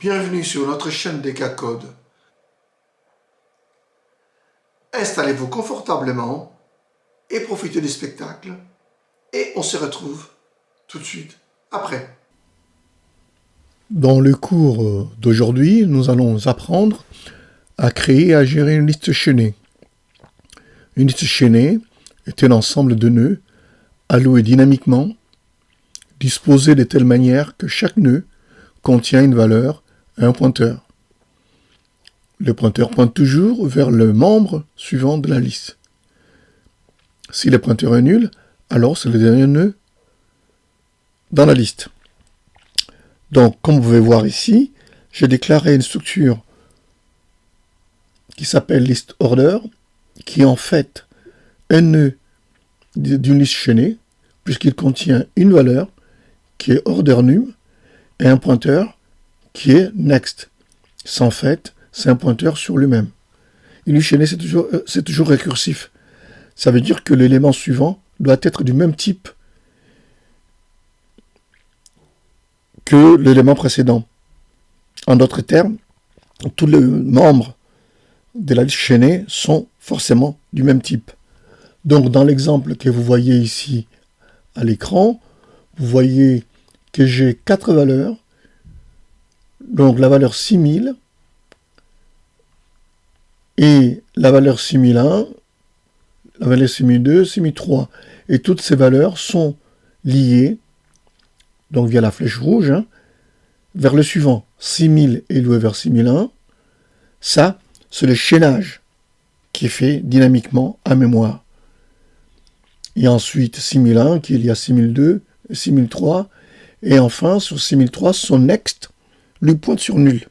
Bienvenue sur notre chaîne Decacode. Installez-vous confortablement et profitez du spectacle. Et on se retrouve tout de suite après. Dans le cours d'aujourd'hui, nous allons apprendre à créer et à gérer une liste chaînée. Une liste chaînée est un ensemble de nœuds alloués dynamiquement, disposés de telle manière que chaque nœud contient une valeur et un pointeur. Le pointeur pointe toujours vers le membre suivant de la liste. Si le pointeur est nul, alors c'est le dernier nœud dans la liste. Donc, comme vous pouvez voir ici, j'ai déclaré une structure qui s'appelle list order, qui est en fait un nœud d'une liste chaînée, puisqu'il contient une valeur qui est order num et un pointeur qui est next. En fait, c'est un pointeur sur lui-même. Une liste chaînée, c'est toujours récursif. Ça veut dire que l'élément suivant doit être du même type que l'élément précédent. En d'autres termes, tous les membres de la liste chaînée sont forcément du même type. Donc, dans l'exemple que vous voyez ici à l'écran, vous voyez que j'ai 4 valeurs. Donc, la valeur 6000 et la valeur 6001, la valeur 6002, 6003. Et toutes ces valeurs sont liées, donc via la flèche rouge, vers le suivant. 6000 est loué vers 6001. Ça, c'est le chaînage qui est fait dynamiquement à mémoire. Et ensuite 6001 qui est lié à 6002, 6003. Et enfin, sur 6003, son next lui pointe sur nul.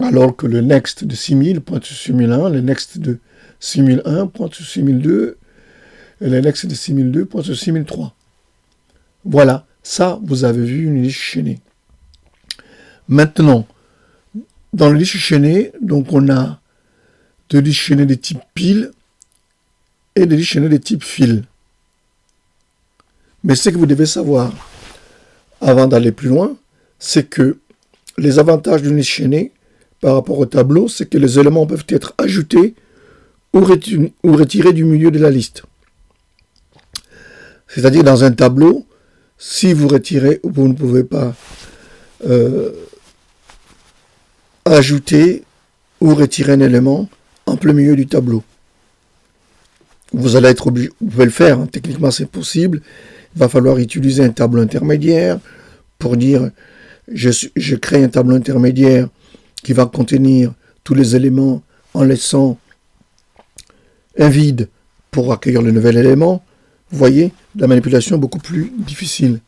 Alors que le next de 6000 pointe sur 6001, le next de 6001 pointe sur 6002, et le next de 6002 pointe sur 6003. Voilà, ça, vous avez vu une liste chaînée. Maintenant, dans la liste chaînée, donc on a des listes chaînées de type pile et des listes chaînées de type fil. Mais ce que vous devez savoir, avant d'aller plus loin, c'est que les avantages d'une liste chaînée par rapport au tableau, c'est que les éléments peuvent être ajoutés ou retirés du milieu de la liste. C'est-à-dire dans un tableau, si vous retirez, vous ne pouvez pas ajouter ou retirer un élément en plein milieu du tableau. Vous allez être obligé, vous pouvez le faire, techniquement c'est possible. Il va falloir utiliser un tableau intermédiaire pour dire je crée un tableau intermédiaire qui va contenir tous les éléments en laissant un vide pour accueillir le nouvel élément. Vous voyez, la manipulation est beaucoup plus difficile.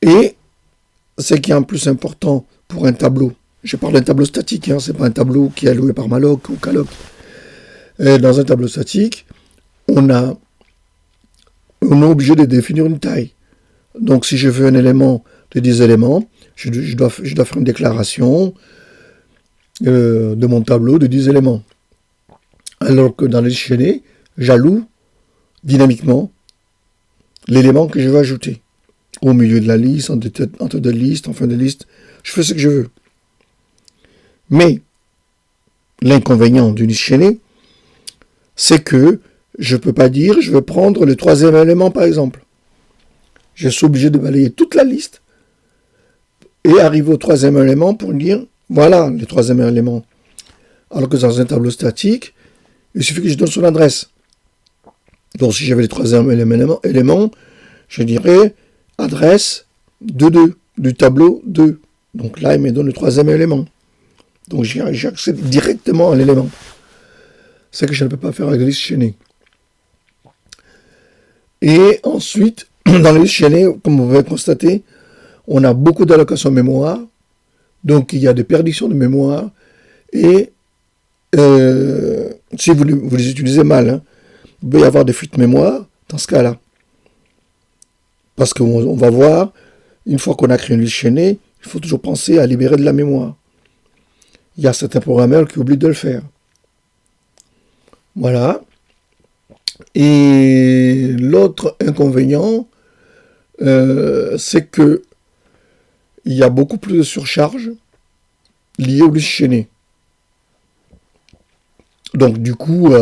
Et ce qui est en plus important pour un tableau, je parle d'un tableau statique, ce n'est pas un tableau qui est alloué par Malloc ou Calloc. Dans un tableau statique, on est obligé de définir une taille. Donc si je veux un élément de 10 éléments, je dois faire une déclaration de mon tableau de 10 éléments. Alors que dans les listes chaînées, j'alloue dynamiquement l'élément que je veux ajouter. Au milieu de la liste, entre deux listes, en fin de liste, je fais ce que je veux. Mais l'inconvénient d'une liste chaînée, c'est que je ne peux pas dire je veux prendre le 3e élément par exemple. Je suis obligé de balayer toute la liste et arriver au 3e élément pour dire voilà le 3e élément. Alors que dans un tableau statique, il suffit que je donne son adresse. Donc si j'avais le 3e élément, je dirais adresse 2 du tableau 2. Donc là, il me donne le 3e élément. Donc j'accède directement à l'élément. C'est que je ne peux pas faire avec la liste chaînée. Et ensuite, dans la liste chaînée, comme vous pouvez constater, on a beaucoup d'allocations mémoire. Donc il y a des perditions de mémoire. Et si vous les utilisez mal, il peut y avoir des fuites mémoire dans ce cas-là. Parce qu'on va voir, une fois qu'on a créé une liste chaînée, il faut toujours penser à libérer de la mémoire. Il y a certains programmeurs qui oublient de le faire. Voilà. Et l'autre inconvénient, c'est que il y a beaucoup plus de surcharge liée aux listes chaînées. Donc du coup,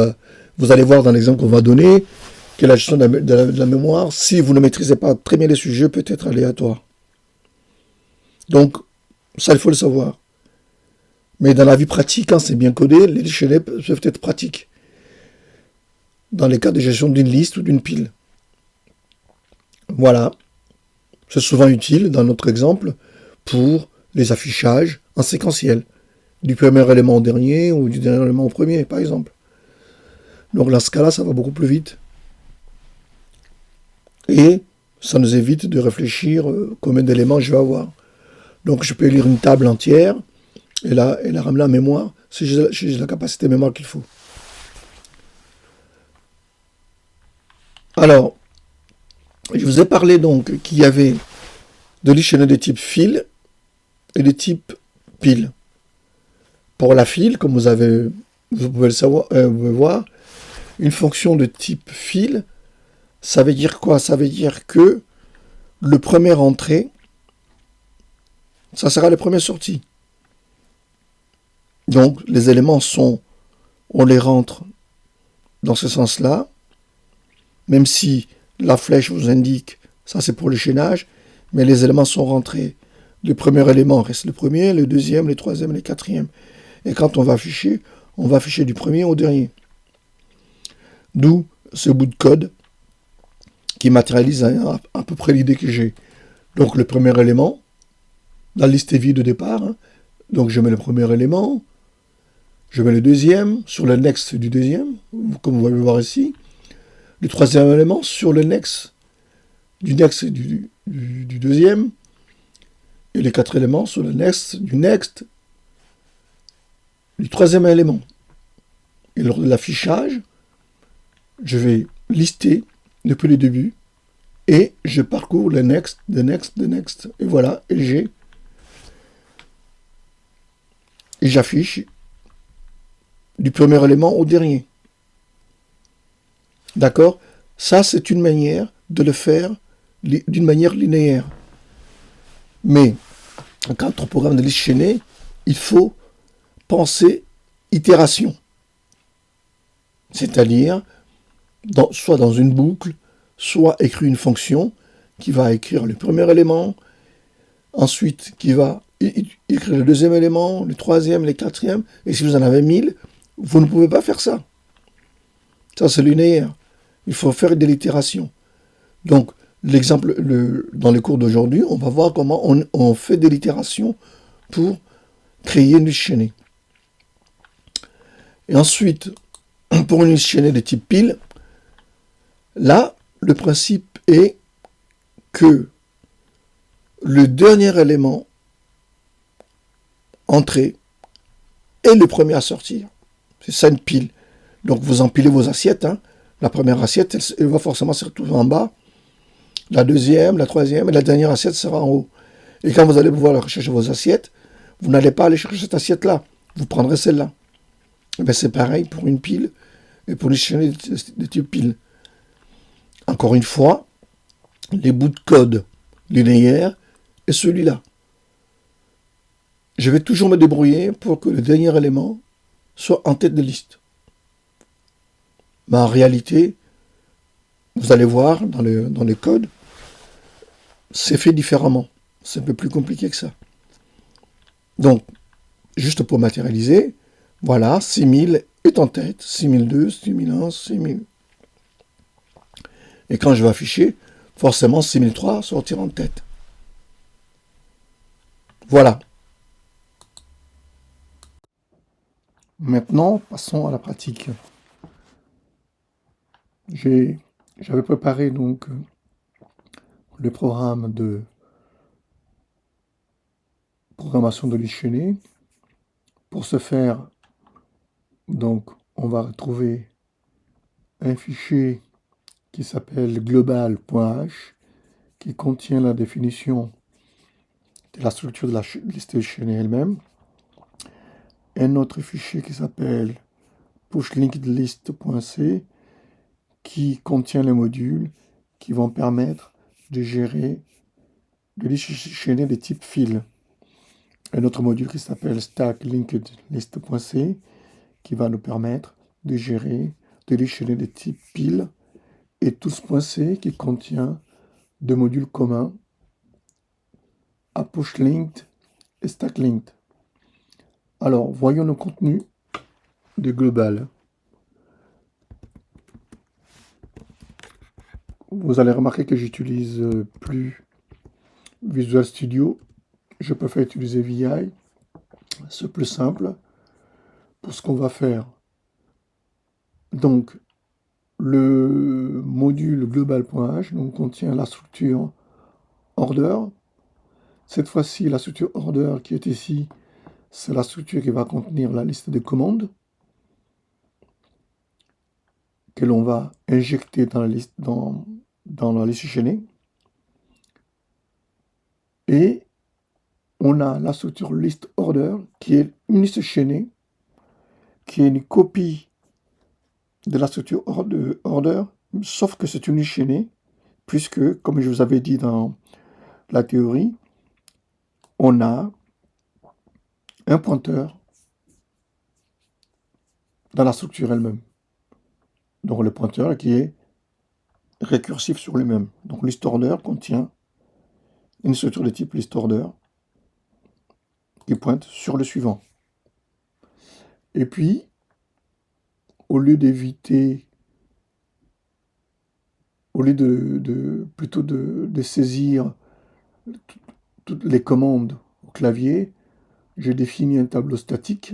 vous allez voir dans l'exemple qu'on va donner que la gestion de la mémoire, si vous ne maîtrisez pas très bien les sujets, peut être aléatoire. Donc, ça, il faut le savoir. Mais dans la vie pratique, quand c'est bien codé, les listes chaînées peuvent être pratiques. Dans les cas de gestion d'une liste ou d'une pile. Voilà. C'est souvent utile, dans notre exemple, pour les affichages en séquentiel. Du premier élément au dernier ou du dernier élément au premier, par exemple. Donc dans ce cas-là, ça va beaucoup plus vite. Et ça nous évite de réfléchir combien d'éléments je vais avoir. Donc je peux lire une table entière et la ramener en mémoire si j'ai la capacité mémoire qu'il faut. Alors, je vous ai parlé donc qu'il y avait de listes chaînées de type fil et de type pile. Pour la file, comme vous pouvez le savoir, vous pouvez voir, une fonction de type fil, ça veut dire quoi? Ça veut dire que le premier entrée, ça sera le premier sorti. Donc les éléments on les rentre dans ce sens-là, même si la flèche vous indique, ça c'est pour le chaînage, mais les éléments sont rentrés. Le premier élément reste le premier, le deuxième, le troisième, le quatrième. Et quand on va afficher du premier au dernier. D'où ce bout de code qui matérialise à peu près l'idée que j'ai. Donc le premier élément, la liste est vide au départ, hein. Donc je mets le premier élément, je mets le deuxième sur le next du deuxième, comme vous pouvez le voir ici. Le troisième élément sur le next du deuxième, et les quatre éléments sur le next du troisième élément. Et lors de l'affichage, je vais lister depuis le début et je parcours le next. Et voilà, et j'affiche du premier élément au dernier. D'accord? Ça, c'est une manière de le faire d'une manière linéaire. Mais quand on programme de liste chaînée, il faut penser itération. C'est-à-dire, soit dans une boucle, soit écrire une fonction qui va écrire le premier élément, ensuite qui va écrire le deuxième élément, le troisième, le quatrième, et si vous en avez 1000, vous ne pouvez pas faire ça. Ça, c'est linéaire. Il faut faire de l'itération. Donc, l'exemple, dans les cours d'aujourd'hui, on va voir comment on fait de l'itération pour créer une liste chaînée. Et ensuite, pour une liste chaînée de type pile, là, le principe est que le dernier élément entré est le premier à sortir. C'est ça une pile. Donc vous empilez vos assiettes. Hein. La première assiette, elle va forcément se retrouver en bas. La deuxième, la troisième, et la dernière assiette sera en haut. Et quand vous allez pouvoir rechercher vos assiettes, vous n'allez pas aller chercher cette assiette-là. Vous prendrez celle-là. Et bien c'est pareil pour une pile et pour les chaînes de type pile. Encore une fois, les bouts de code linéaires et celui-là. Je vais toujours me débrouiller pour que le dernier élément soit en tête de liste. Mais en réalité, vous allez voir dans les codes, c'est fait différemment. C'est un peu plus compliqué que ça. Donc, juste pour matérialiser, voilà, 6000 est en tête, 6002, 6001, 6000. Et quand je vais afficher, forcément 6003 sortira en tête. Voilà. Maintenant, passons à la pratique. J'avais préparé donc le programme de programmation de liste chaînée. Pour ce faire, donc, on va trouver un fichier qui s'appelle global.h qui contient la définition de la structure de la liste chaînée elle-même. Un autre fichier qui s'appelle pushlinkedlist.c qui contient les modules qui vont permettre de gérer de liste chaînée de type fil. Un autre module qui s'appelle stack linked list.c qui va nous permettre de gérer de liste chaînée de type pile et tools.c qui contient deux modules communs à push linked et stack linked. Alors, voyons le contenu de global. Vous allez remarquer que j'utilise plus Visual Studio. Je préfère utiliser VI. C'est plus simple pour ce qu'on va faire. Donc, le module global.h contient la structure order. Cette fois-ci, la structure order qui est ici, c'est la structure qui va contenir la liste de commandes que l'on va injecter dans la liste chaînée. Et on a la structure list order qui est une liste chaînée, qui est une copie de la structure order, sauf que c'est une liste chaînée, puisque, comme je vous avais dit dans la théorie, on a un pointeur dans la structure elle-même. Donc le pointeur qui est récursif sur lui-même. Donc list order contient une structure de type list order qui pointe sur le suivant. Et puis, au lieu d'éviter, au lieu plutôt de saisir toutes les commandes au clavier, j'ai défini un tableau statique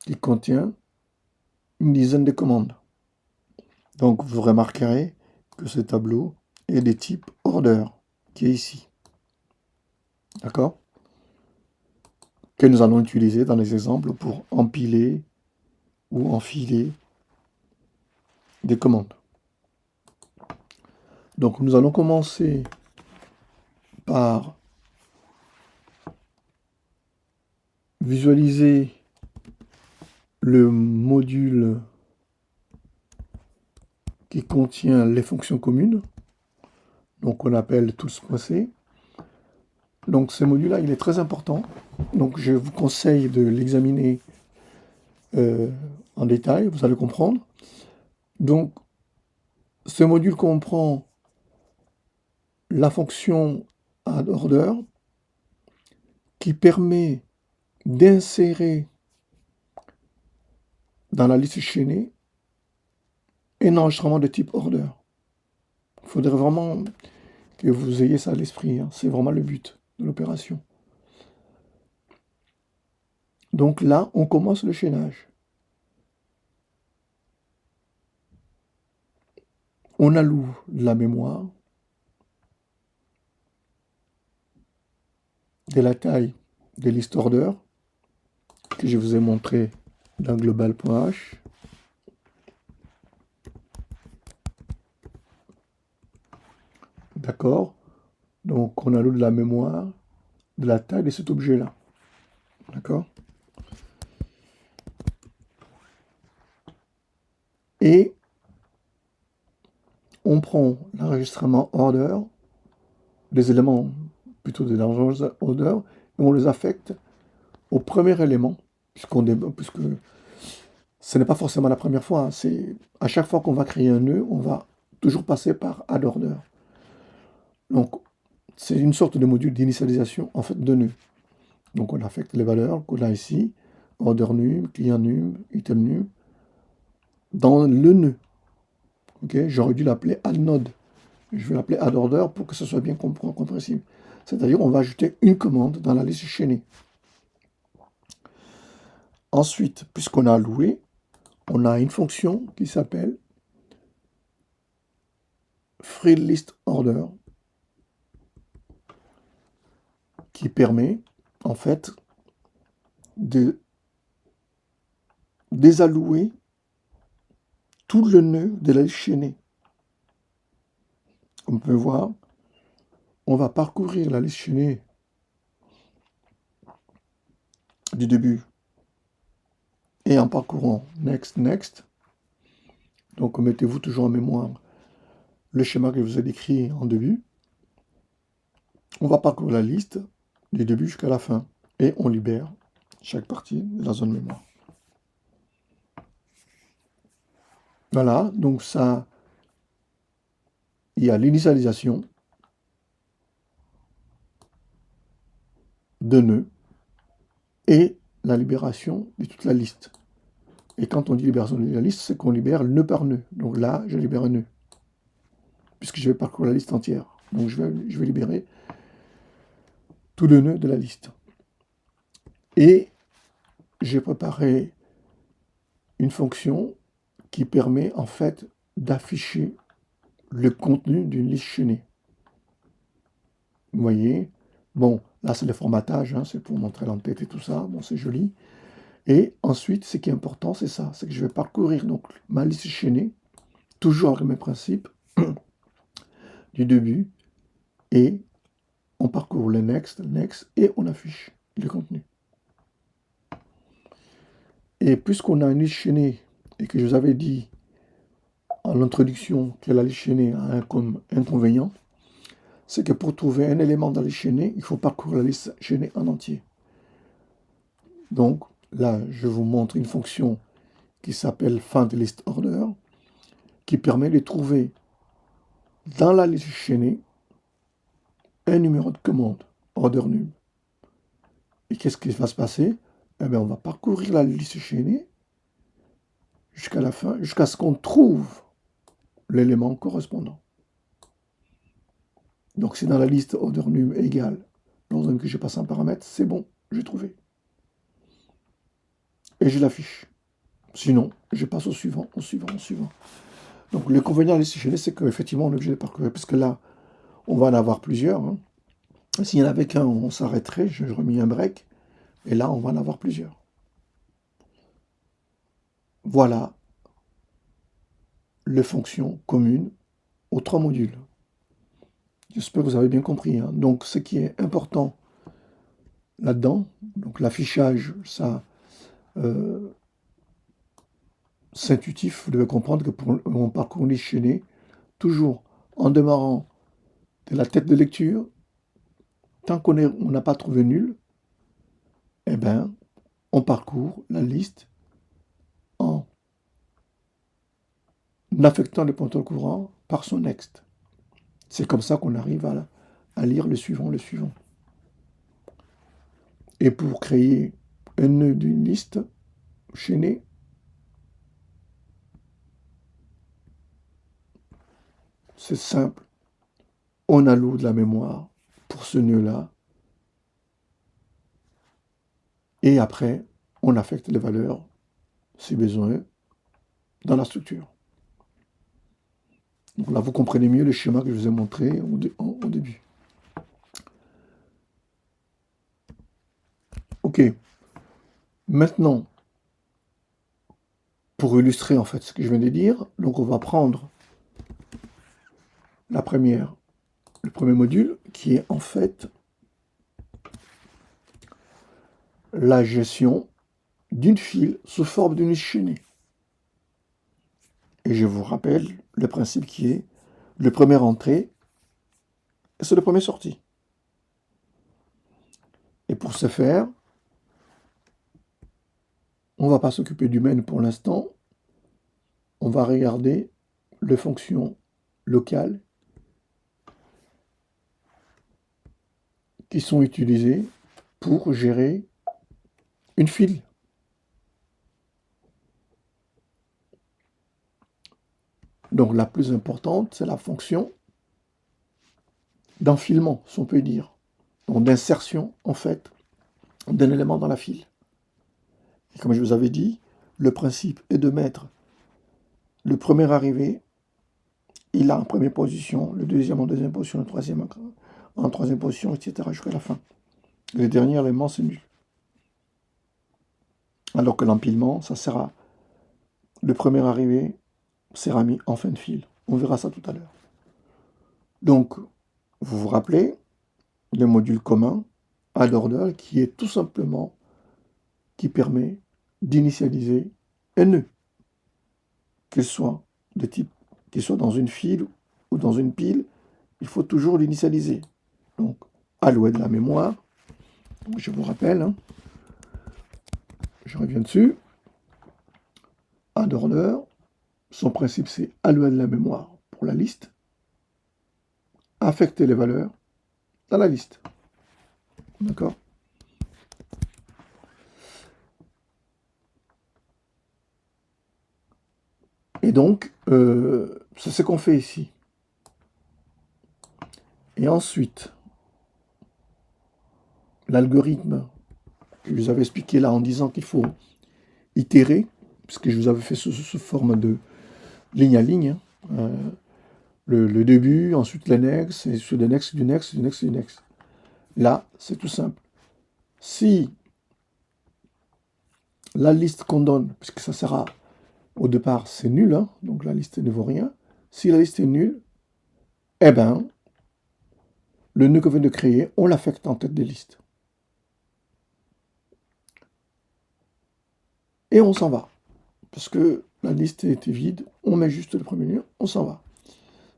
qui contient une dizaine de commandes. Donc vous remarquerez que ce tableau est de type order, qui est ici. D'accord? Que nous allons utiliser dans les exemples pour empiler ou enfiler des commandes. Donc nous allons commencer par visualiser le module qui contient les fonctions communes, donc on appelle tools.c. Donc ce module-là, il est très important, donc je vous conseille de l'examiner en détail, vous allez comprendre. Donc ce module comprend la fonction addOrder qui permet d'insérer dans la liste chaînée un enregistrement de type order. Il faudrait vraiment que vous ayez ça à l'esprit, hein. C'est vraiment le but de l'opération. Donc là, on commence le chaînage. On alloue de la mémoire, de la taille des list order que je vous ai montré dans global.h. D'accord? Donc on alloue de la mémoire, de la taille de cet objet-là. D'accord? Et on prend l'enregistrement order, les éléments plutôt de l'enregistrement order, et on les affecte au premier élément, puisque ce n'est pas forcément la première fois, hein, c'est à chaque fois qu'on va créer un nœud, on va toujours passer par addOrder. Donc c'est une sorte de module d'initialisation en fait de nœud. Donc on affecte les valeurs qu'on a ici, order num, client num, item num, dans le nœud. Okay, j'aurais dû l'appeler addNode. Je vais l'appeler addOrder pour que ce soit bien compréhensible. C'est-à-dire on va ajouter une commande dans la liste chaînée. Ensuite, puisqu'on a alloué, on a une fonction qui s'appelle freeListOrder qui permet en fait de désallouer tout le nœud de la liste chaînée. Comme on peut voir, on va parcourir la liste chaînée du début et en parcourant next, next. Donc mettez-vous toujours en mémoire le schéma que je vous ai décrit en début. On va parcourir la liste du début jusqu'à la fin et on libère chaque partie de la zone mémoire. Voilà, donc ça, il y a l'initialisation de nœuds et la libération de toute la liste. Et quand on dit libération de la liste, c'est qu'on libère nœud par nœud. Donc là, je libère un nœud, puisque je vais parcourir la liste entière. Donc je vais libérer tous les nœuds de la liste. Et j'ai préparé une fonction qui permet en fait d'afficher le contenu d'une liste chaînée. Vous voyez, bon, là c'est le formatage, hein, c'est pour montrer l'entête et tout ça, bon c'est joli. Et ensuite, ce qui est important, c'est ça, c'est que je vais parcourir donc ma liste chaînée, toujours avec le même principe, du début, et on parcourt le next, et on affiche le contenu. Et puisqu'on a une liste chaînée, et que je vous avais dit en introduction que la liste chaînée a un comme inconvénient, c'est que pour trouver un élément dans la liste chaînée, il faut parcourir la liste chaînée en entier. Donc là, je vous montre une fonction qui s'appelle findListOrder, qui permet de trouver dans la liste chaînée un numéro de commande, order num. Et qu'est-ce qui va se passer? Eh bien, on va parcourir la liste chaînée jusqu'à la fin, jusqu'à ce qu'on trouve l'élément correspondant. Donc, si dans la liste order num égale l'ordre que j'ai passé en paramètre, c'est bon, j'ai trouvé. Et je l'affiche. Sinon, je passe au suivant, au suivant, au suivant. Donc, l'inconvénient de la liste chaînée, c'est qu'effectivement, on est obligé de parcourir, parce que là, on va en avoir plusieurs. Hein. S'il y en avait qu'un, on s'arrêterait, je remis un break, et là, on va en avoir plusieurs. Voilà les fonctions communes aux 3 modules. J'espère que vous avez bien compris. Hein. Donc, ce qui est important là-dedans, donc l'affichage, ça, c'est intuitif. Vous devez comprendre que pour mon parcours liste chaînée, toujours en démarrant de la tête de lecture, tant qu'on n'a pas trouvé nul, eh ben, on parcourt la liste en affectant le pointeur courant par son next. C'est comme ça qu'on arrive à lire le suivant, le suivant. Et pour créer un nœud d'une liste chaînée, c'est simple. On alloue de la mémoire pour ce nœud-là. Et après, on affecte les valeurs, si besoin, dans la structure. Donc là, vous comprenez mieux le schéma que je vous ai montré au début. Ok. Maintenant, pour illustrer en fait ce que je viens de dire, donc on va prendre le premier module, qui est en fait la gestion d'une file sous forme d'une liste chaînée. Et je vous rappelle le principe qui est le premier entrée, c'est le premier sorti. Et pour ce faire, on ne va pas s'occuper du main pour l'instant. On va regarder les fonctions locales qui sont utilisées pour gérer une file. Donc la plus importante, c'est la fonction d'enfilement, si on peut dire. Donc d'insertion, en fait, d'un élément dans la file. Et comme je vous avais dit, le principe est de mettre le premier arrivé, il a en première position, le deuxième en deuxième position, le troisième en troisième position, etc. jusqu'à la fin. Le dernier élément, c'est nul. Alors que l'empilement, ça sera le premier arrivé sera mis en fin de file. On verra ça tout à l'heure. Donc, vous vous rappelez le module commun addOrder qui est tout simplement qui permet d'initialiser un nœud, qu'il soit de type, qu'il soit dans une file ou dans une pile, il faut toujours l'initialiser. Donc, alloué de la mémoire. Je vous rappelle, hein, je reviens dessus. Add order, son principe c'est allouer de la mémoire pour la liste, affecter les valeurs dans la liste. D'accord? Et donc, c'est ce qu'on fait ici. Et ensuite, l'algorithme que je vous avais expliqué là en disant qu'il faut itérer, puisque je vous avais fait sous forme de ligne à ligne, hein, le début, ensuite l'annexe, et sur l'annexe, du next, du next, du next. Là, c'est tout simple. Si la liste qu'on donne, puisque ça sera au départ, c'est nul, hein, donc la liste ne vaut rien. Si la liste est nulle, eh ben, le nœud qu'on vient de créer, on l'affecte en tête des listes. Et on s'en va. Parce que la liste était vide, on met juste le premier nœud, on s'en va.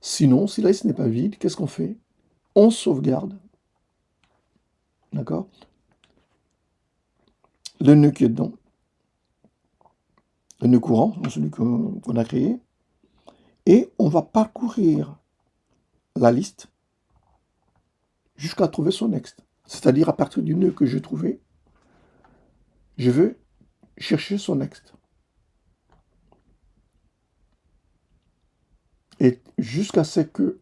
Sinon, si la liste n'est pas vide, qu'est-ce qu'on fait? On sauvegarde. D'accord? Le nœud qui est dedans. Le nœud courant, celui qu'on a créé. Et on va parcourir la liste jusqu'à trouver son next. C'est-à-dire à partir du nœud que j'ai trouvé, je veux chercher son next. Et jusqu'à ce que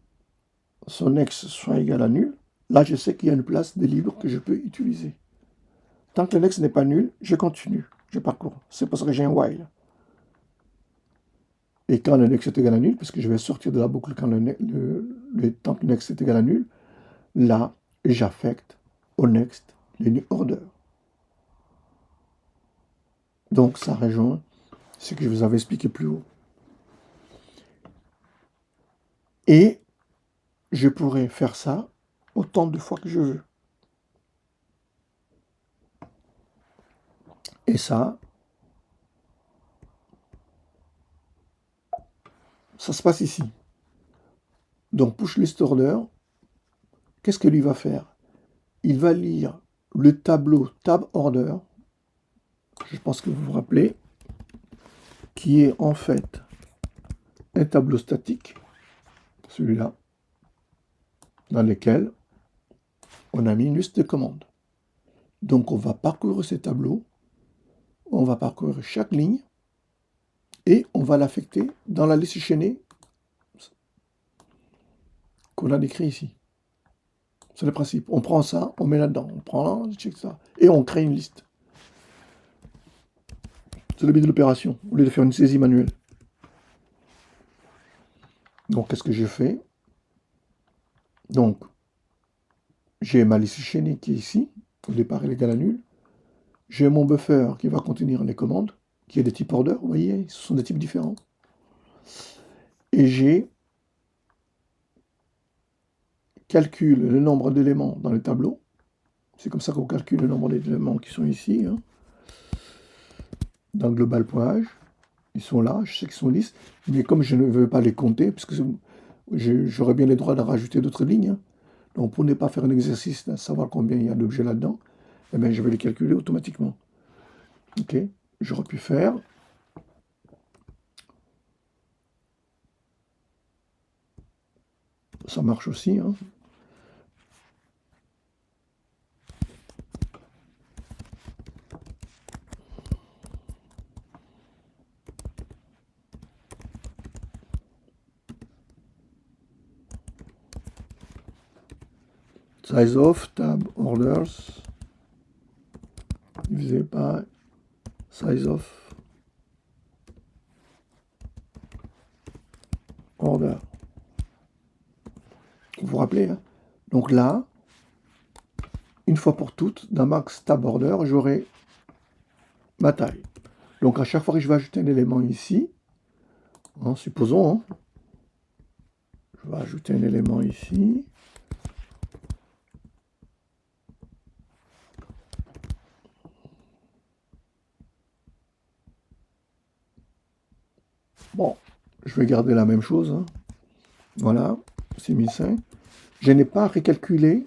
son next soit égal à nul, là je sais qu'il y a une place de libre que je peux utiliser. Tant que le next n'est pas nul, je continue, je parcours. C'est parce que j'ai un while. Et quand le next est égal à nul, puisque je vais sortir de la boucle quand tant que le next est égal à nul, là j'affecte au next les new order. Donc ça rejoint ce que je vous avais expliqué plus haut. Et je pourrais faire ça autant de fois que je veux. Et ça se passe ici. Donc push list order, qu'est-ce que lui va faire? Il va lire le tableau tab order, je pense que vous vous rappelez, qui est en fait un tableau statique, celui-là, dans lequel on a mis une liste de commandes. Donc on va parcourir ces tableaux, on va parcourir chaque ligne, et on va l'affecter dans la liste chaînée qu'on a décrit ici. C'est le principe. On prend ça, on met là-dedans, on prend là, on check ça, et on crée une liste. C'est le but de l'opération, au lieu de faire une saisie manuelle. Donc, qu'est-ce que je fais? Donc, j'ai ma liste chaînée qui est ici. Au départ, elle est égale à nul. J'ai mon buffer qui va contenir les commandes, qui est des types order. Vous voyez, ce sont des types différents. Et j'ai calcule le nombre d'éléments dans le tableau. C'est comme ça qu'on calcule le nombre d'éléments qui sont ici. Hein. Dans global.h, ils sont là, je sais qu'ils sont listes, mais comme je ne veux pas les compter, parce que j'aurais bien les droits de rajouter d'autres lignes, hein. Donc pour ne pas faire un exercice de savoir combien il y a d'objets là-dedans, eh bien, je vais les calculer automatiquement. Ok, j'aurais pu faire ça marche aussi, hein. Size of tab orders divisé par size of order. Vous vous rappelez, hein? Donc là, une fois pour toutes, dans max tab order, j'aurai ma taille. Donc à chaque fois que je vais ajouter un élément ici, hein, supposons, hein, je vais ajouter un élément ici. Bon, je vais garder la même chose. Hein. Voilà, 6500. Je n'ai pas récalculé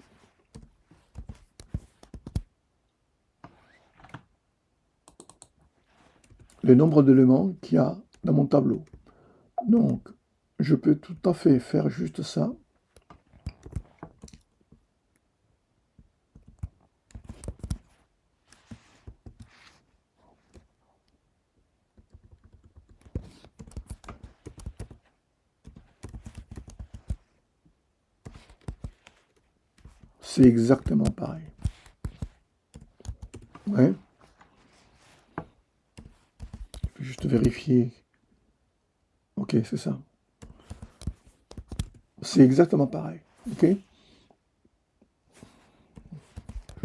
le nombre d'éléments qu'il y a dans mon tableau. Donc, je peux tout à fait faire juste ça. C'est exactement pareil. Ouais. Je vais juste vérifier. Ok, c'est ça. C'est exactement pareil. Ok. Je vais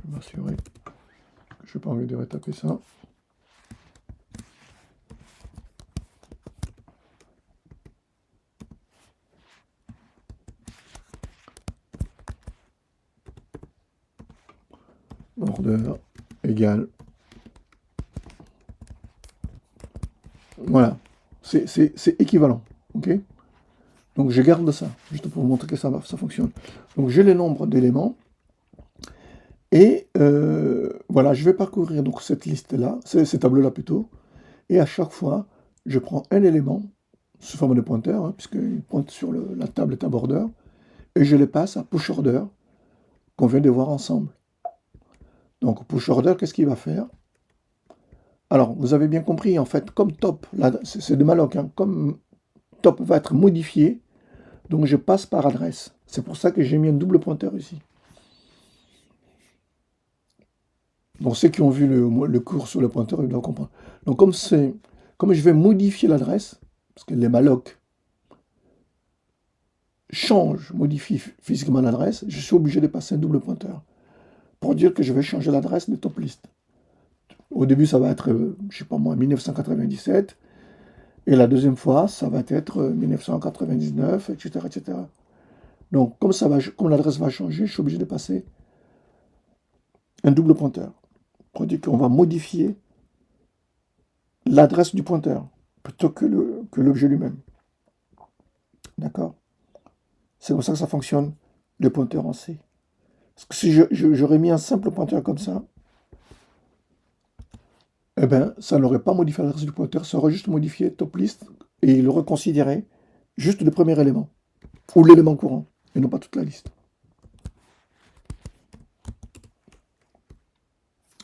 m'assurer que je n'ai pas envie de retaper ça. Order égale. Voilà. C'est équivalent. Ok. Donc je garde ça, juste pour vous montrer que ça fonctionne. Donc j'ai le nombre d'éléments. Et voilà, je vais parcourir donc cette liste-là, ces tableaux-là plutôt. Et à chaque fois, je prends un élément, sous forme de pointeur, hein, puisqu'il pointe sur la table tab order, et je les passe à push order, qu'on vient de voir ensemble. Donc push order, qu'est-ce qu'il va faire? Alors, vous avez bien compris, en fait, comme top, là, c'est de malloc, hein, comme top va être modifié, donc je passe par adresse. C'est pour ça que j'ai mis un double pointeur ici. Donc ceux qui ont vu le cours sur le pointeur, ils doivent comprendre. Donc comme je vais modifier l'adresse, parce que les malloc modifient physiquement l'adresse, je suis obligé de passer un double pointeur pour dire que je vais changer l'adresse de top list. Au début, ça va être, je sais pas moi, 1997, et la deuxième fois, ça va être 1999, etc., etc. Donc comme l'adresse va changer, je suis obligé de passer un double pointeur pour dire qu'on va modifier l'adresse du pointeur plutôt que l'objet lui-même. D'accord? C'est comme ça que ça fonctionne, le pointeur en C. Parce que si j'aurais mis un simple pointeur comme ça, eh ben, ça n'aurait pas modifié l'adresse du pointeur, ça aurait juste modifié top list et il aurait considéré juste le premier élément, ou l'élément courant, et non pas toute la liste.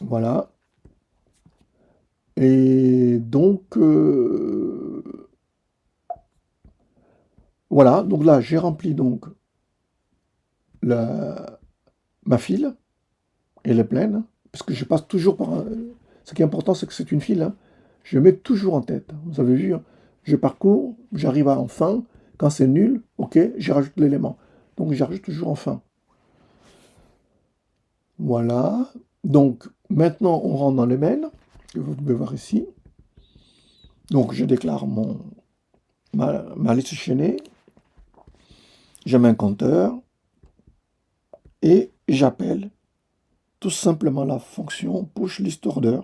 Voilà. Et donc, voilà, donc là, j'ai rempli donc ma file, elle est pleine, parce que je passe toujours par ce qui est important, c'est que c'est une file, hein. Je mets toujours en tête. Vous avez vu, hein, je parcours, j'arrive en fin. Quand c'est nul, ok, j'y rajoute l'élément. Donc j'ajoute toujours en fin. Voilà. Donc maintenant, on rentre dans les mails, que vous pouvez voir ici. Donc je déclare ma liste chaînée. Je mets un compteur et j'appelle tout simplement la fonction push list order,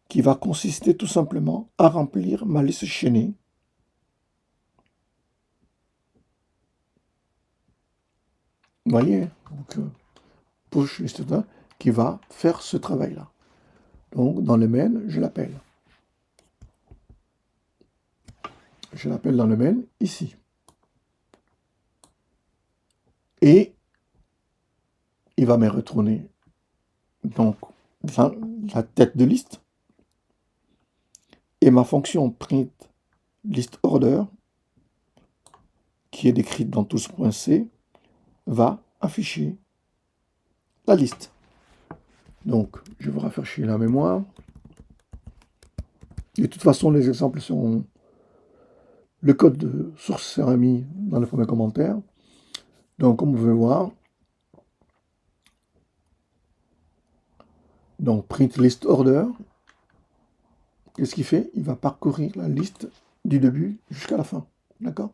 qui va consister tout simplement à remplir ma liste chaînée. Vous voyez, donc push list order qui va faire ce travail-là. Donc dans le main, je l'appelle. Je l'appelle dans le main ici. Et il va me retourner donc la tête de liste et ma fonction print list order, qui est décrite dans tous.c, va afficher la liste. Donc, je vais rafraîchir la mémoire. De toute façon, les exemples sont... Le code de source sera mis dans le premier commentaire. Donc, comme vous pouvez voir, donc print list order, qu'est-ce qu'il fait? Il va parcourir la liste du début jusqu'à la fin. D'accord?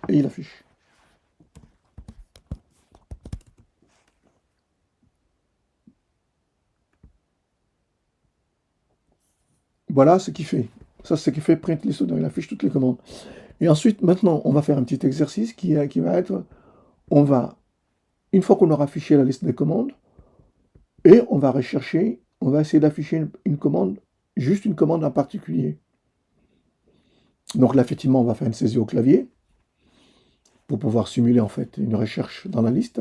Et il affiche. Voilà ce qu'il fait. Ça, c'est ce qu'il fait print list order. Il affiche toutes les commandes. Et ensuite, maintenant, on va faire un petit exercice qui va être, une fois qu'on aura affiché la liste des commandes, et on va rechercher, on va essayer d'afficher une commande juste une commande en particulier. Donc là, effectivement, on va faire une saisie au clavier pour pouvoir simuler en fait une recherche dans la liste,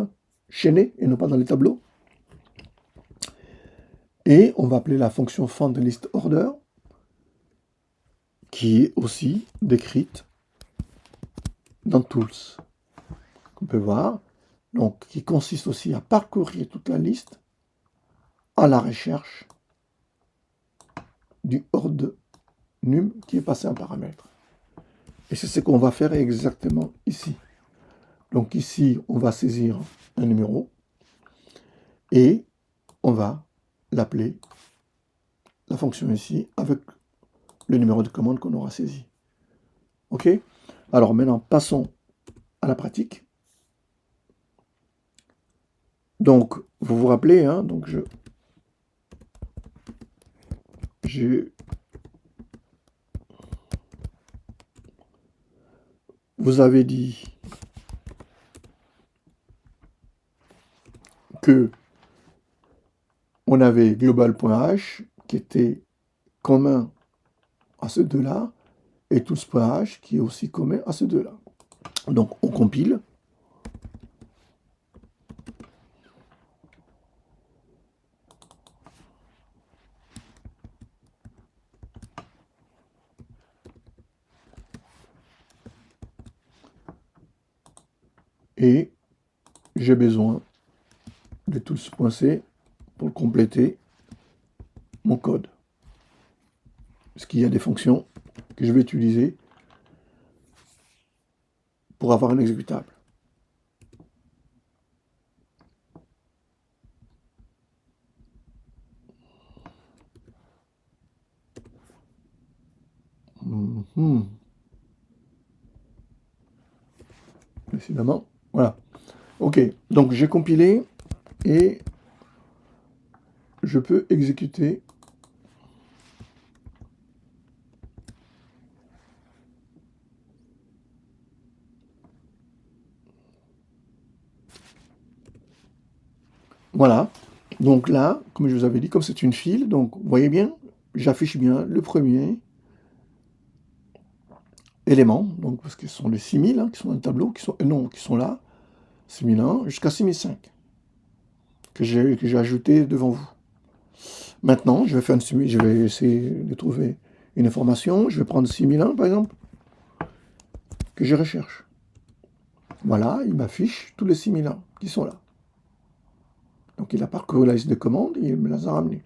chaînée et non pas dans les tableaux. Et on va appeler la fonction findListOrder, qui est aussi décrite dans Tools. On peut voir, donc qui consiste aussi à parcourir toute la liste à la recherche du ordre num qui est passé en paramètre. Et c'est ce qu'on va faire exactement ici. Donc ici, on va saisir un numéro et on va l'appeler, la fonction ici, avec le numéro de commande qu'on aura saisi. OK? Alors maintenant, passons à la pratique. Donc, vous vous rappelez, hein, donc vous avez dit que on avait global.h qui était commun à ces deux-là et tools.h qui est aussi commun à ces deux-là. Donc, on compile. Et j'ai besoin de tools.c pour compléter mon code. Parce qu'il y a des fonctions que je vais utiliser pour avoir un exécutable. Décidément. Voilà. Ok, donc j'ai compilé et je peux exécuter voilà. Donc là, comme je vous avais dit, comme c'est une file, donc vous voyez bien, j'affiche bien le premier élément, donc parce que ce sont les 6000 hein, qui sont dans le tableau, qui sont là, 6001 jusqu'à 6005 que j'ai ajouté devant vous. Maintenant, je vais essayer de trouver une information. Je vais prendre 6001 par exemple, que je recherche. Voilà, il m'affiche tous les 6001 qui sont là. Donc il a parcouru la liste de commandes et il me les a ramenés.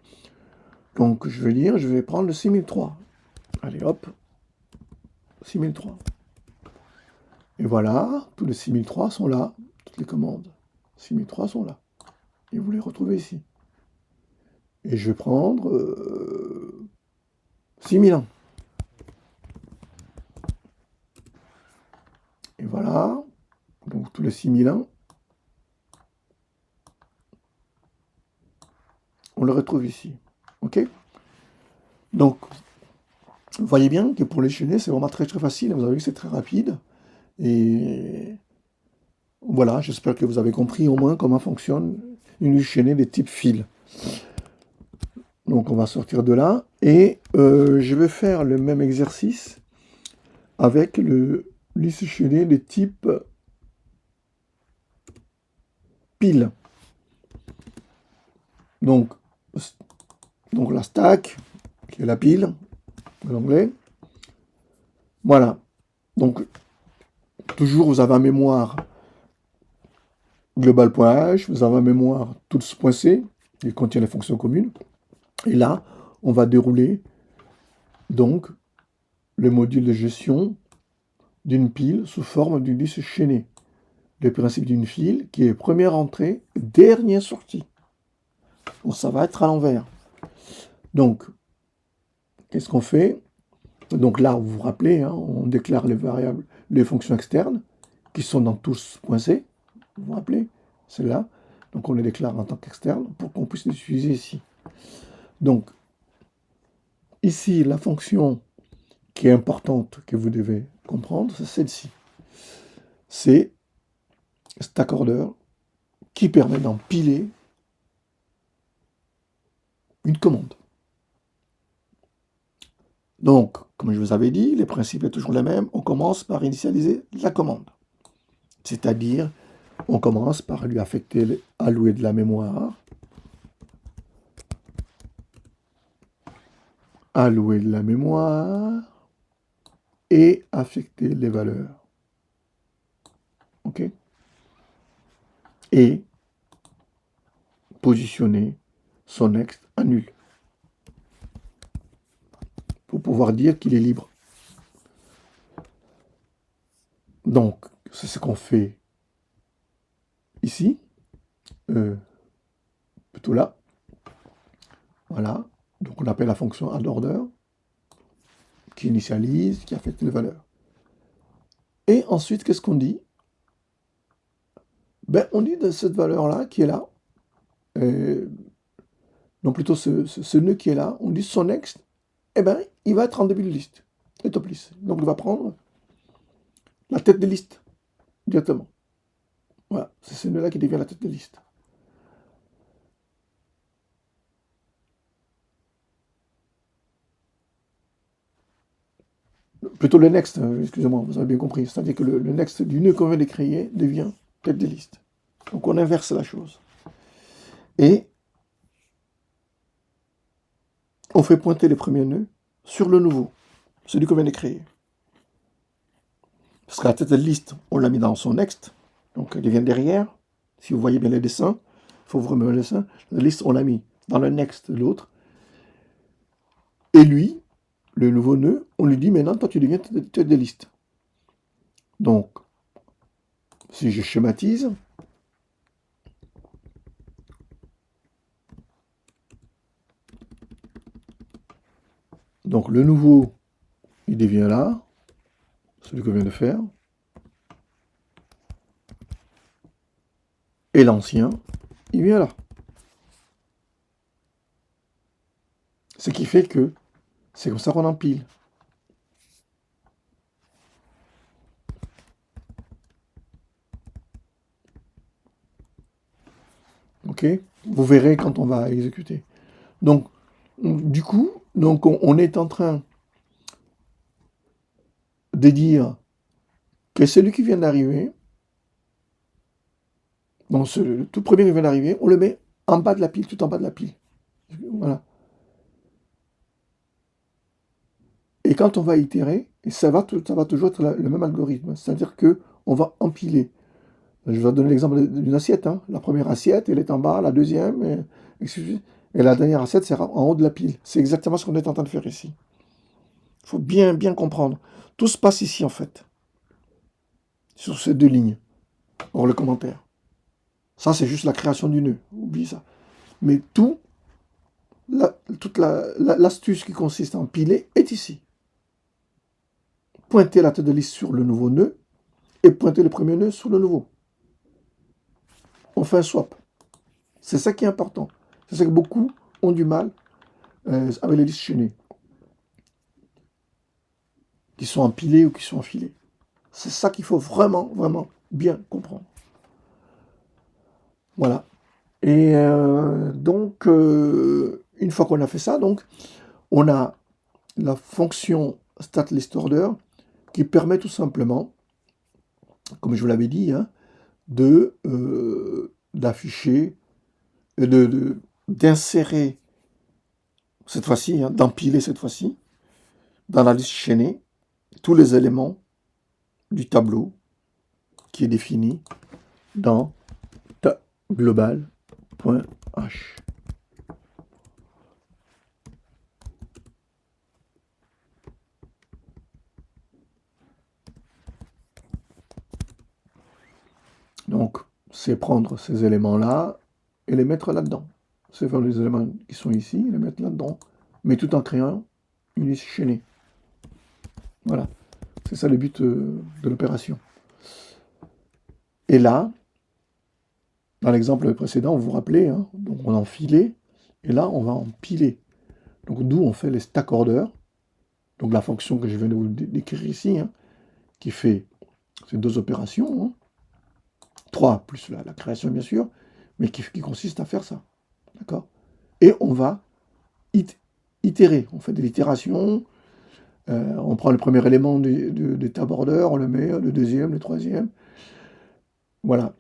Donc je vais dire, je vais prendre le 6003. Allez hop, 6003. Et voilà, tous les 6003 sont là, toutes les commandes. 6003 sont là. Et vous les retrouvez ici. Et je vais prendre 6001. Et voilà, donc tous les 6001, on le retrouve ici. OK? Donc, vous voyez bien que pour les chaîner, c'est vraiment très très facile. Vous avez vu que c'est très rapide. Et voilà, j'espère que vous avez compris au moins comment fonctionne une liste chaînée de type fil. Donc on va sortir de là. Et je vais faire le même exercice avec le liste chaînée de type pile. Donc la stack, qui est la pile, en anglais. Voilà. Donc, toujours, vous avez en mémoire global.h, vous avez en mémoire tools.c, qui contient les fonctions communes. Et là, on va dérouler donc le module de gestion d'une pile sous forme d'une liste chaînée. Le principe d'une file qui est première entrée, dernière sortie. Donc, ça va être à l'envers. Donc, qu'est-ce qu'on fait? Donc là, vous vous rappelez, hein, on déclare les variables, les fonctions externes qui sont dans tools.c. Vous vous rappelez? Celle-là. Donc on les déclare en tant qu'externe pour qu'on puisse les utiliser ici. Donc, ici, la fonction qui est importante que vous devez comprendre, c'est celle-ci. C'est stackorder qui permet d'empiler une commande. Donc, comme je vous avais dit, les principes sont toujours les mêmes. On commence par initialiser la commande. C'est-à-dire, on commence par lui affecter, allouer de la mémoire, allouer de la mémoire et affecter les valeurs. OK? Et positionner son next à nul pour pouvoir dire qu'il est libre. Donc, c'est ce qu'on fait ici, plutôt là. Voilà. Donc, on appelle la fonction addOrder qui initialise, qui affecte les valeurs. Et ensuite, qu'est-ce qu'on dit? Ben, on dit de cette valeur-là qui est là, non plutôt ce nœud qui est là, on dit son next, eh ben, il va être en début de liste, le top list. Donc, il va prendre la tête de liste directement. Voilà, c'est ce nœud-là qui devient la tête de liste. Plutôt le next, excusez-moi, vous avez bien compris. C'est-à-dire que le next du nœud qu'on vient de créer devient tête de liste. Donc on inverse la chose. Et on fait pointer les premiers nœuds sur le nouveau, celui qu'on vient de créer. Parce que la tête de liste, on l'a mis dans son next, donc elle vient derrière. Si vous voyez bien les dessins, il faut vous remettre le dessin. La liste, on l'a mis dans le next de l'autre. Et lui, le nouveau nœud, on lui dit maintenant, toi tu deviens tête de liste. Donc, si je schématise, donc le nouveau, il devient là, celui qu'on vient de faire, et l'ancien, il vient là. Ce qui fait que c'est comme ça qu'on empile. Ok? Vous verrez quand on va exécuter. Donc, du coup, on est en train de dire que celui qui vient d'arriver, donc le tout premier qui vient d'arriver, on le met en bas de la pile, tout en bas de la pile. Voilà. Et quand on va itérer, ça va toujours être le même algorithme. C'est-à-dire qu'on va empiler. Je vais donner l'exemple d'une assiette. Hein. La première assiette, elle est en bas, la deuxième, et la dernière assiette, c'est en haut de la pile. C'est exactement ce qu'on est en train de faire ici. Il faut bien comprendre. Tout se passe ici, en fait. Sur ces deux lignes. Or, le commentaire. Ça, c'est juste la création du nœud. Oublie ça. Mais toute l'astuce qui consiste à empiler est ici. Pointer la tête de liste sur le nouveau nœud et pointer le premier nœud sur le nouveau. On fait un swap. C'est ça qui est important. C'est ça que beaucoup ont du mal avec les listes chaînées. Qui sont empilées ou qui sont enfilées. C'est ça qu'il faut vraiment bien comprendre. Voilà. Et donc, une fois qu'on a fait ça, donc, on a la fonction statlistOrder qui permet tout simplement, comme je vous l'avais dit, hein, d'afficher, d'insérer cette fois-ci, hein, d'empiler cette fois-ci, dans la liste chaînée, tous les éléments du tableau qui est défini dans global.h. Donc, c'est prendre ces éléments-là et les mettre là-dedans. C'est faire les éléments qui sont ici, les mettre là-dedans, mais tout en créant une liste chaînée. Voilà, c'est ça le but de l'opération. Et là, dans l'exemple précédent, vous vous rappelez, hein, donc on a enfilé, et là on va empiler. Donc d'où on fait les stack order, donc la fonction que je viens de vous décrire ici, hein, qui fait ces deux opérations, hein, 3 plus la création bien sûr, mais qui consiste à faire ça. D'accord? Et on va itérer, on fait de l'itération, On prend le premier élément du tab order, on le met, le deuxième, le troisième. Voilà.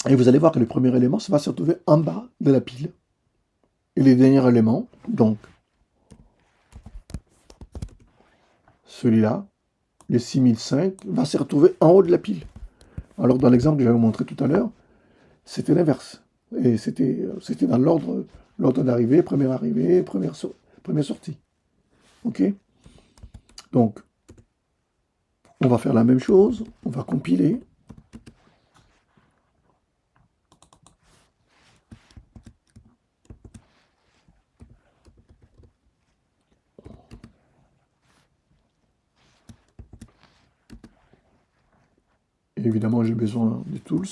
Et vous allez voir que le premier élément, ça va se retrouver en bas de la pile. Et les derniers éléments, donc, celui-là, le 6005, va se retrouver en haut de la pile. Alors, dans l'exemple que j'avais montré tout à l'heure, c'était l'inverse. Et c'était dans l'ordre d'arrivée, première sortie. OK? Donc, on va faire la même chose, on va compiler. Et évidemment, j'ai besoin des tools.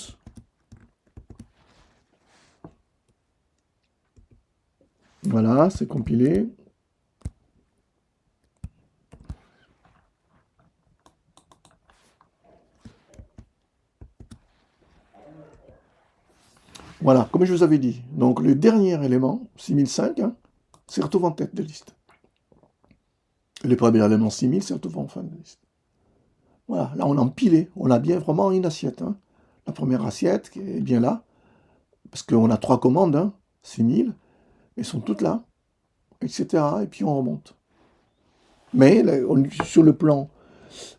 Voilà, c'est compilé. Voilà, comme je vous avais dit. Donc, le dernier élément, 6005, s'est retrouvé en tête de liste. Le premier élément 6000 s'est retrouvé en fin de liste. Voilà, là, on a empilé. On a bien vraiment une assiette. La première assiette qui est bien là. Parce qu'on a 3 commandes, 6000. Elles sont toutes là, etc. Et puis on remonte. Mais là, sur le plan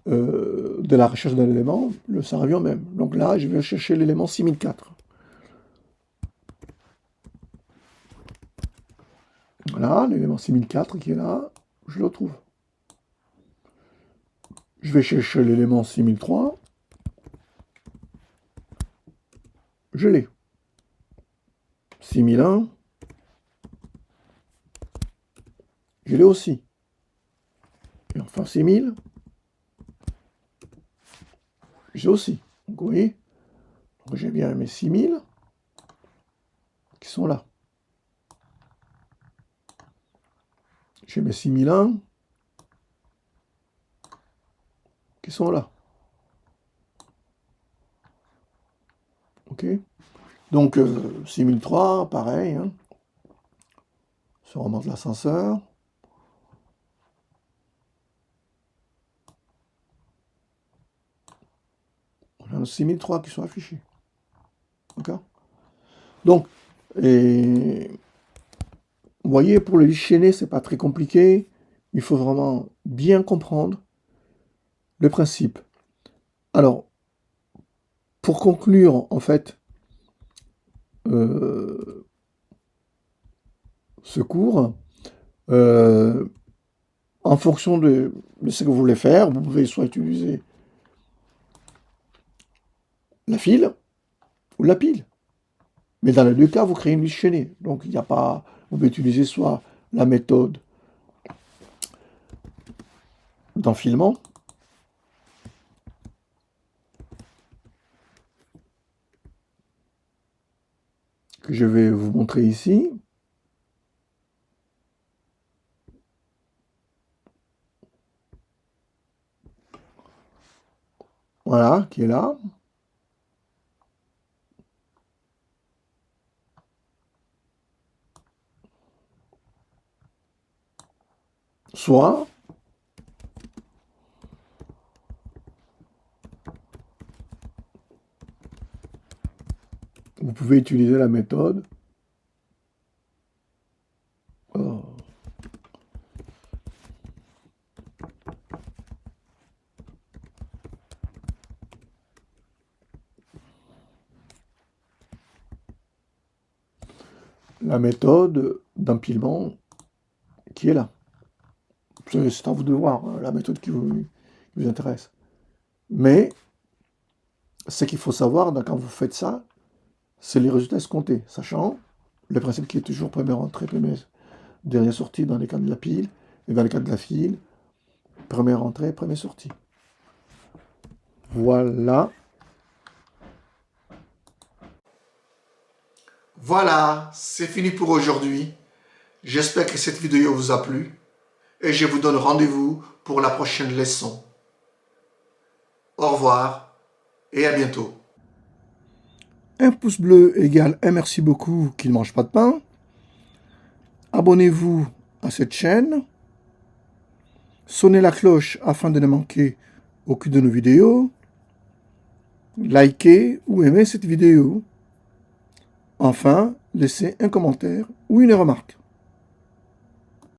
de la recherche d'un élément, ça revient au même. Donc là, je vais chercher l'élément 6004. Voilà, l'élément 6004 qui est là, je le trouve. Je vais chercher l'élément 6003. Je l'ai. 6001. Je l'ai aussi. Et enfin 6000. J'ai aussi. Donc vous voyez, j'ai bien mes 6000 qui sont là. J'ai mes 6001 qui sont là. Ok. Donc 6003, pareil. Si on remonte l'ascenseur. On a 6003 qui sont affichés. D'accord. Donc, vous voyez, pour le déchaîner, c'est pas très compliqué. Il faut vraiment bien comprendre le principe. Alors, pour conclure, en fait, ce cours, en fonction de ce que vous voulez faire, vous pouvez soit utiliser la file ou la pile. Mais dans les deux cas, vous créez une liste chaînée. Donc, il n'y a pas. Vous pouvez utiliser soit la méthode d'enfilement, que je vais vous montrer ici. Voilà, qui est là. Soit vous pouvez utiliser la méthode d'empilement qui est là. C'est à vous de voir la méthode qui vous intéresse. Mais ce qu'il faut savoir quand vous faites ça, c'est les résultats escomptés, sachant le principe qui est toujours première entrée, dernière sortie dans les cas de la pile, et dans les cas de la file, première entrée, première sortie. Voilà. Voilà, c'est fini pour aujourd'hui. J'espère que cette vidéo vous a plu et je vous donne rendez-vous pour la prochaine leçon. Au revoir et à bientôt. Un pouce bleu égale un merci beaucoup qu'il ne mange pas de pain. Abonnez-vous à cette chaîne. Sonnez la cloche afin de ne manquer aucune de nos vidéos. Likez ou aimez cette vidéo. Enfin, laissez un commentaire ou une remarque.